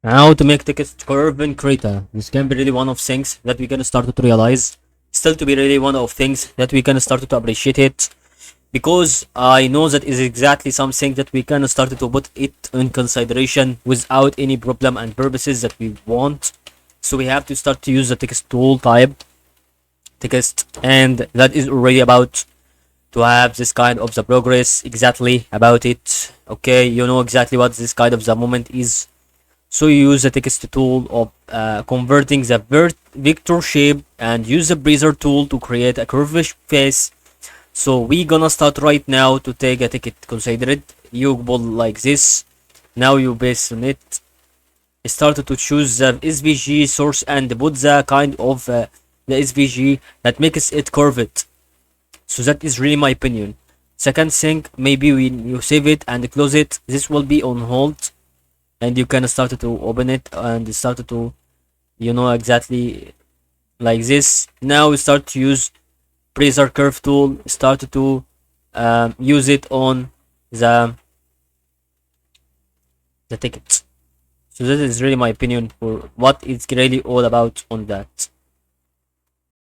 How to make text curve in Krita. This can be really one of things that we can start to realize. Still to be really one of things that we can start to appreciate it. Because I know that is exactly something that we can start to put it in consideration without any problem and purposes that we want. So we have to start to use the text tool type text, and that is already about to have this kind of the progress exactly about it. Okay, you know exactly what this kind of the moment is. So you use the text tool of converting the vector shape and use the brazier tool to create a curved face. So we gonna start right now to take a ticket. Consider it. You pull like this. Now you base on it. Start to choose the SVG source and put the kind of the SVG that makes it curved. So that is really my opinion. Second thing, maybe when you save it and close it, this will be on hold, and you can start to open it and start to, you know, exactly like this. Now we start to use brazier curve tool, start to use it on the tickets. So that is really my opinion for what it's really all about on that.